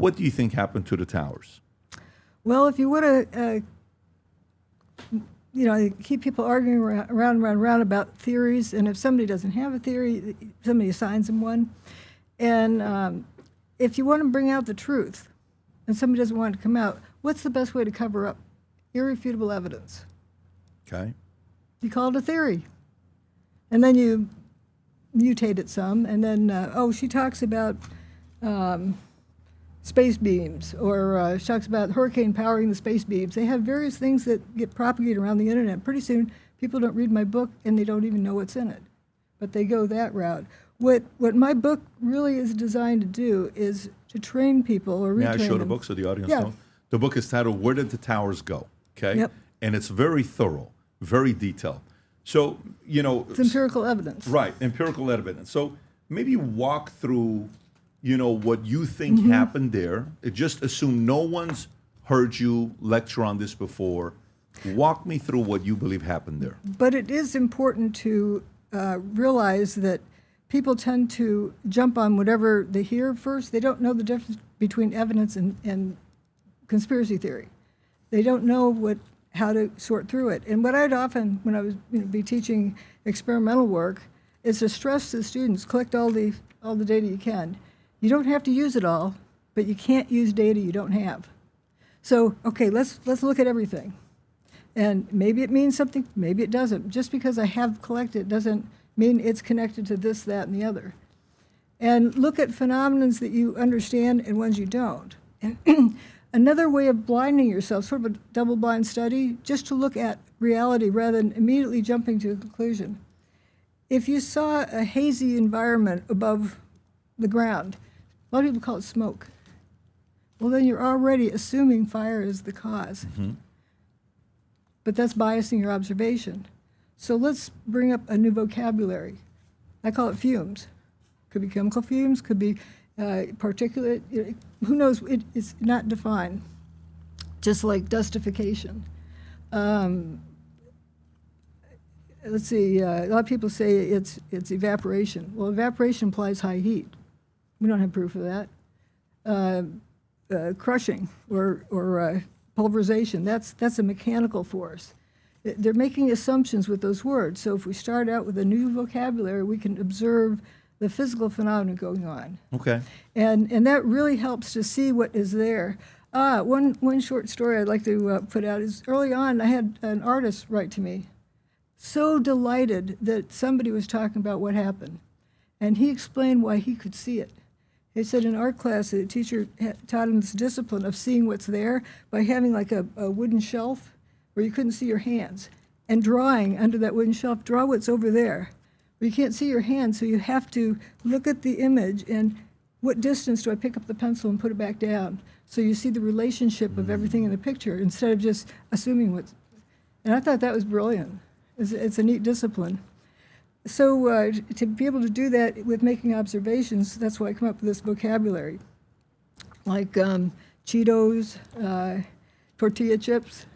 what do you think happened to the towers? Well, if you want to, keep people arguing around about theories, and if somebody doesn't have a theory, somebody assigns them one. And if you want to bring out the truth, and somebody doesn't want it to come out, what's the best way to cover up irrefutable evidence? Okay. You call it a theory. And then you mutate it some, and then, she talks about space beams, or she talks about hurricane powering the space beams. They have various things that get propagated around the internet. Pretty soon, people don't read my book, and they don't even know what's in it. But they go that route. What my book really is designed to do is to train people or retrain them. May I show the book so the audience knows? The book is titled, Where Did the Towers Go? Okay? Yep. And it's very thorough, very detailed. So, it's empirical evidence. Right, empirical evidence. So maybe walk through, what you think happened there. Just assume no one's heard you lecture on this before. Walk me through what you believe happened there. But it is important to realize that people tend to jump on whatever they hear first. They don't know the difference between evidence and conspiracy theory. They don't know how to sort through it. And what I'd often, when I was be teaching experimental work, is to stress to the students, collect all the data you can. You don't have to use it all, but you can't use data you don't have. So, okay, let's look at everything. And maybe it means something, maybe it doesn't. Just because I have collected doesn't mean it's connected to this, that, and the other. And look at phenomena that you understand and ones you don't. And another way of blinding yourself, sort of a double-blind study, just to look at reality rather than immediately jumping to a conclusion. If you saw a hazy environment above the ground, a lot of people call it smoke. Well, then you're already assuming fire is the cause. But that's biasing your observation. So let's bring up a new vocabulary. I call it fumes. Could be chemical fumes, could be particulate. Who knows? It's not defined. Just like dustification. Let's see. A lot of people say it's evaporation. Well, evaporation implies high heat. We don't have proof of that. Crushing or pulverization. That's a mechanical force. They're making assumptions with those words. So if we start out with a new vocabulary, we can observe the physical phenomena going on. Okay. And that really helps to see what is there. One short story I'd like to put out is early on I had an artist write to me, so delighted that somebody was talking about what happened. And he explained why he could see it. He said in art class, the teacher taught him this discipline of seeing what's there by having like a wooden shelf where you couldn't see your hands, and drawing under that wooden shelf, draw what's over there. But you can't see your hands, so you have to look at the image and what distance do I pick up the pencil and put it back down? So you see the relationship of everything in the picture instead of just assuming what's. And I thought that was brilliant. It's a neat discipline. So to be able to do that with making observations, that's why I come up with this vocabulary. Like Cheetos, tortilla chips.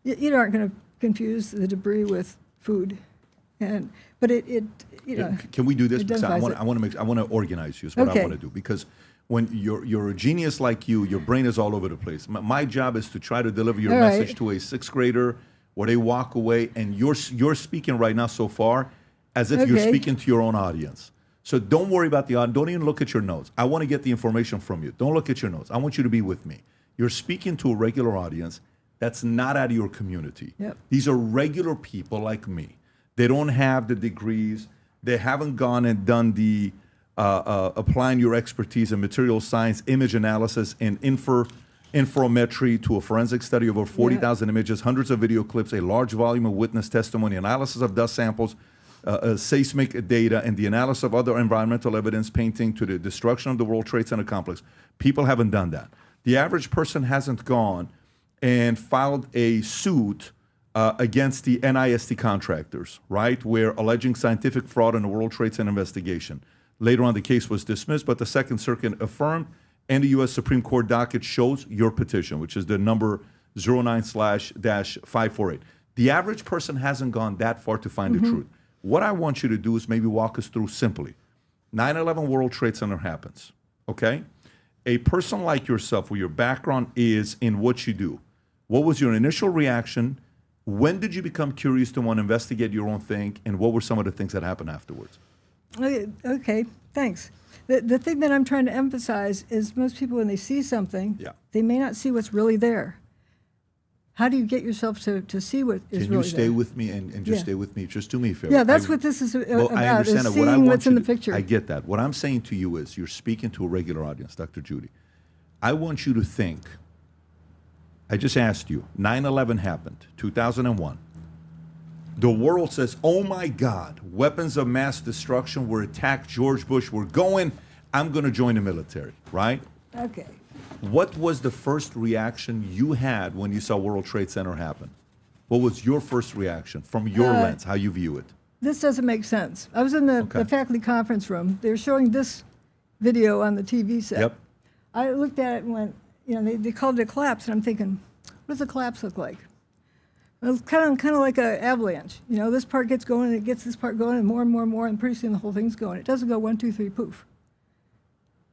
You aren't going to confuse the debris with food, but it Can we do this? Because I want to organize you. Is what I want to do, because when you're a genius like you, your brain is all over the place. My job is to try to deliver your message to a sixth grader, where they walk away, and you're speaking right now so far as if you're speaking to your own audience. So don't worry about the audience. Don't even look at your notes. I want to get the information from you. Don't look at your notes. I want you to be with me. You're speaking to a regular audience that's not out of your community. Yep. These are regular people like me. They don't have the degrees. They haven't gone and done the applying your expertise in material science, image analysis, and infometry to a forensic study of over 40,000 images, hundreds of video clips, a large volume of witness testimony, analysis of dust samples, seismic data, and the analysis of other environmental evidence painting to the destruction of the World Trade Center complex. People haven't done that. The average person hasn't gone and filed a suit against the NIST contractors, right? We're alleging scientific fraud in the World Trade Center investigation. Later on, the case was dismissed, but the Second Circuit affirmed, and the U.S. Supreme Court docket shows your petition, which is the number 09/-548. The average person hasn't gone that far to find the truth. What I want you to do is maybe walk us through simply. 9/11 World Trade Center happens, okay? a person like yourself, where your background is in what you do, what was your initial reaction? When did you become curious to want to investigate your own thing? And what were some of the things that happened afterwards? Okay, thanks. The thing that I'm trying to emphasize is most people, when they see something, they may not see what's really there. How do you get yourself to see what is really there? Can you stay with me and just stay with me? Just do me a favor. Yeah, that's what this is about, I understand is that. What I seeing want what's in you the picture. I get that. What I'm saying to you is, you're speaking to a regular audience, Dr. Judy. I want you to think, I just asked you, 9/11 happened, 2001. The world says, oh my God, weapons of mass destruction were attacked, George Bush, we're going, I'm going to join the military, right? Okay. What was the first reaction you had when you saw World Trade Center happen? What was your first reaction from your lens, how you view it? This doesn't make sense. I was in the faculty conference room. They were showing this video on the TV set. Yep. I looked at it and went, you know, they called it a collapse, and I'm thinking, what does a collapse look like? Well, it's kind of like an avalanche. You know, this part gets going, and it gets this part going, and more, and pretty soon the whole thing's going. It doesn't go 1, 2, 3, poof.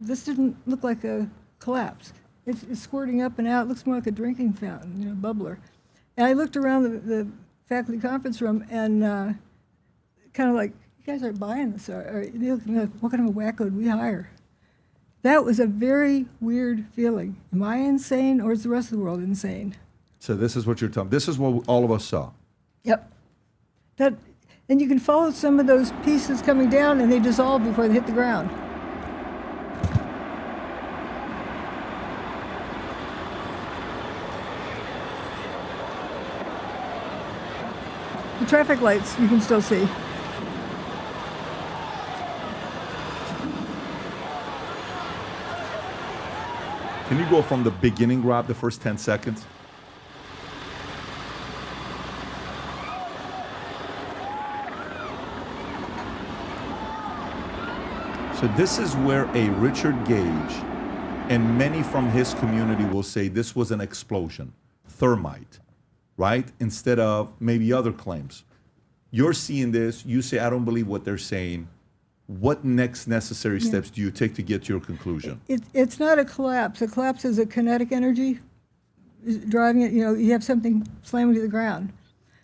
This didn't look like a collapse. It's squirting up and out. It looks more like a drinking fountain, you know, bubbler. And I looked around the faculty conference room and kind of like, you guys aren't buying this. What kind of a wacko did we hire? That was a very weird feeling. Am I insane, or is the rest of the world insane? So this is what you're telling. This is what all of us saw. Yep. And you can follow some of those pieces coming down, and they dissolve before they hit the ground. The traffic lights you can still see. Can you go from the beginning, Rob, the first 10 seconds? So this is where a Richard Gage and many from his community will say this was an explosion, thermite, right? Instead of maybe other claims. You're seeing this, you say, I don't believe what they're saying. What next necessary steps do you take to get to your conclusion? It's not a collapse. A collapse is a kinetic energy driving it. You know, you have something slamming to the ground.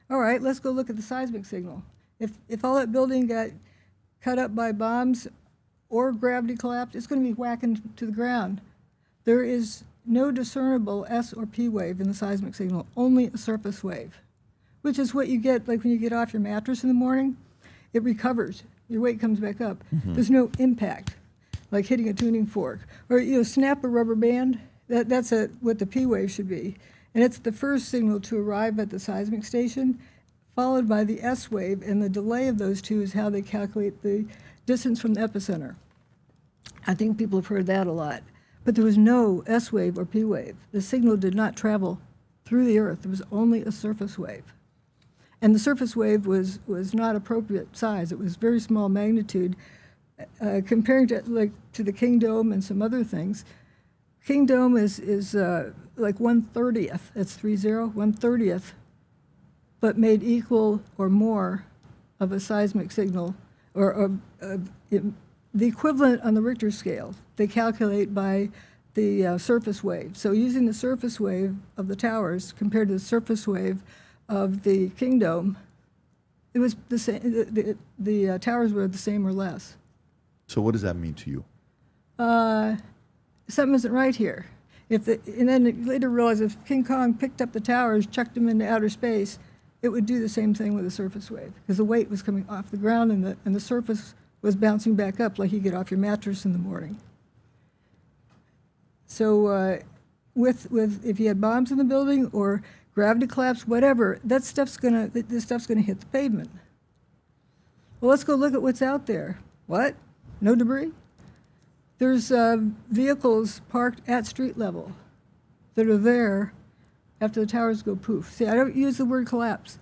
All right, let's go look at the seismic signal. If all that building got cut up by bombs or gravity collapsed, it's going to be whacking to the ground. There is no discernible S or P wave in the seismic signal, only a surface wave, which is what you get like when you get off your mattress in the morning. It recovers. Your weight comes back up. There's no impact, like hitting a tuning fork. Or, you know, snap a rubber band. That's what the P wave should be. And it's the first signal to arrive at the seismic station, followed by the S wave, and the delay of those two is how they calculate the distance from the epicenter. I think people have heard that a lot. But there was no S wave or P wave. The signal did not travel through the Earth. It was only a surface wave. And the surface wave was not appropriate size. It was very small magnitude. Comparing to the King Dome and some other things, King Dome is like 1/30th. That's 1/30th, but made equal or more of a seismic signal, or the equivalent on the Richter scale. They calculate by the surface wave. So using the surface wave of the towers compared to the surface wave of the King Dome, it was the same. The towers were the same or less. So what does that mean to you? Something isn't right here. And then it later realized if King Kong picked up the towers, chucked them into outer space, it would do the same thing with a surface wave, because the weight was coming off the ground and the surface was bouncing back up like you get off your mattress in the morning. So if you had bombs in the building or gravity collapse, whatever, this stuff's gonna hit the pavement. Well, let's go look at what's out there. What? No debris? There's vehicles parked at street level that are there after the towers go poof. See, I don't use the word collapse.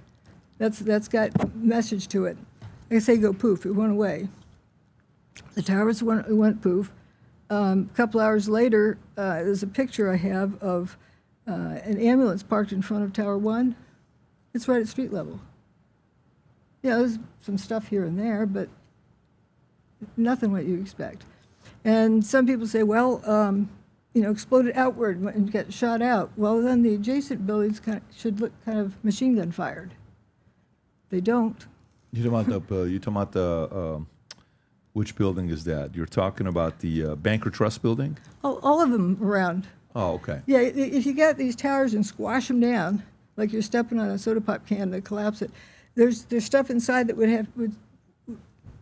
That's got message to it. I say go poof, it went away. The towers went poof. A couple hours later, there's a picture I have of an ambulance parked in front of Tower 1. It's right at street level. Yeah, there's some stuff here and there, but nothing what you expect. And some people say, well, exploded outward and get shot out. Well, then the adjacent buildings should look kind of machine gun fired. They don't. You're talking about the which building is that? You're talking about the Banker Trust building? All of them around. Oh, okay. Yeah, if you get these towers and squash them down, like you're stepping on a soda pop can to collapse it, there's stuff inside that would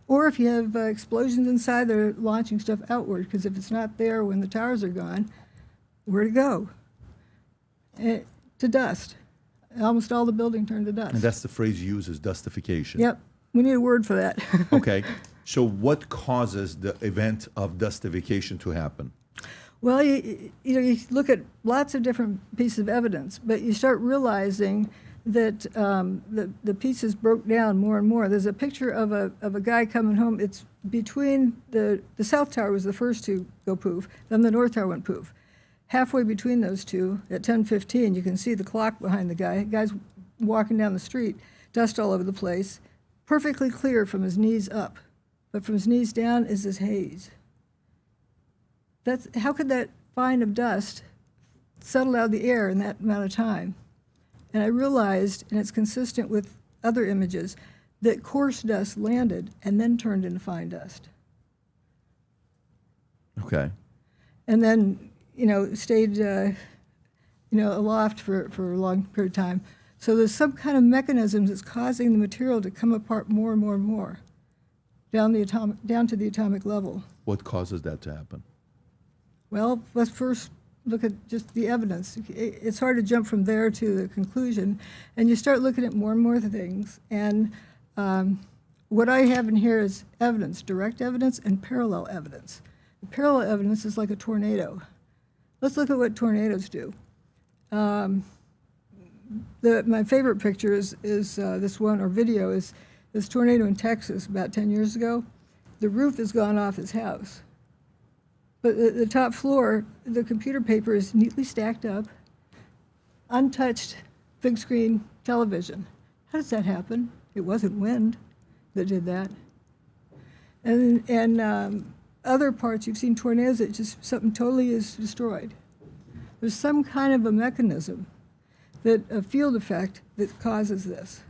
or if you have explosions inside, they're launching stuff outward, because if it's not there when the towers are gone, where to go? To dust. Almost all the building turned to dust. And that's the phrase you use, is dustification. Yep. We need a word for that. Okay. So what causes the event of dustification to happen? Well, you look at lots of different pieces of evidence, but you start realizing that the pieces broke down more and more. There's a picture of a guy coming home. It's between the South Tower was the first to go poof, then the North Tower went poof. Halfway between those two, at 10:15, you can see the clock behind the guy. The guy's walking down the street, dust all over the place, perfectly clear from his knees up, but from his knees down is this haze. How could that fine of dust settle out of the air in that amount of time? And I realized, and it's consistent with other images, that coarse dust landed and then turned into fine dust. Okay. And then, stayed, aloft for a long period of time. So there's some kind of mechanism that's causing the material to come apart more and more and more, down to the atomic level. What causes that to happen? Well, let's first look at just the evidence. It's hard to jump from there to the conclusion, and you start looking at more and more things. And what I have in here is evidence, direct evidence and parallel evidence. The parallel evidence is like a tornado. Let's look at what tornadoes do. My favorite picture is this one, or video, is this tornado in Texas about 10 years ago. The roof has gone off his house. But the top floor, the computer paper is neatly stacked up, untouched big screen television. How does that happen? It wasn't wind that did that. And other parts, you've seen tornadoes that just something totally is destroyed. There's some kind of a mechanism, a field effect that causes this.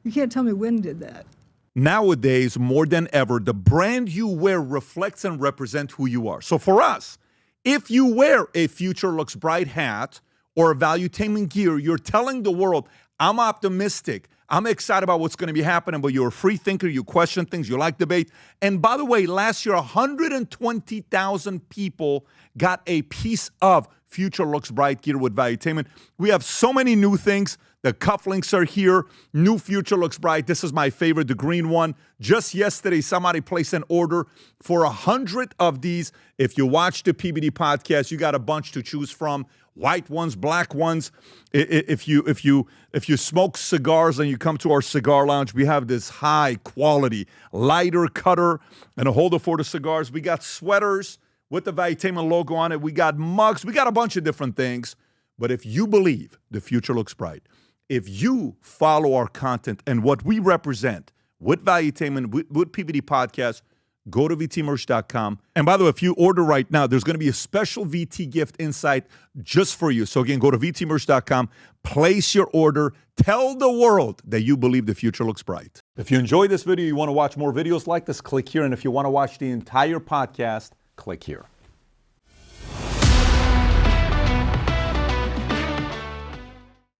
You can't tell me wind did that. Nowadays, more than ever, the brand you wear reflects and represents who you are. So for us, if you wear a Future Looks Bright hat or a Valuetainment gear, you're telling the world, I'm optimistic, I'm excited about what's going to be happening, but you're a free thinker, you question things, you like debate. And by the way, last year, 120,000 people got a piece of Future Looks Bright gear with Valuetainment. We have so many new things. The cufflinks are here. New Future Looks Bright. This is my favorite, the green one. Just yesterday, somebody placed an order for 100 of these. If you watch the PBD podcast, you got a bunch to choose from. White ones, black ones. If you smoke cigars and you come to our cigar lounge, we have this high quality lighter cutter and a holder for the cigars. We got sweaters with the Valuetainment logo on it. We got mugs. We got a bunch of different things. But if you believe the future looks bright, if you follow our content and what we represent with Valuetainment, with PBD Podcast, go to vtmerch.com. And by the way, if you order right now, there's going to be a special VT gift inside just for you. So again, go to vtmerch.com, place your order, tell the world that you believe the future looks bright. If you enjoyed this video, you want to watch more videos like this, click here. And if you want to watch the entire podcast, click here.